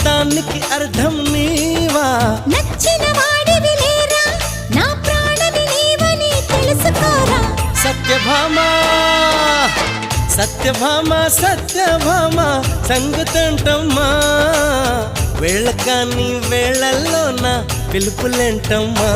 దానికి అర్థం నీవా నచ్చిన వాడివి లేరా నా ప్రాణమి నీవని తెలుసుకోరా సత్యభామా సత్యభామా సత్యభామా సంగుతంటమ్మా వేళ కాని వేళల్లో నా పిలుపులేంటమ్మా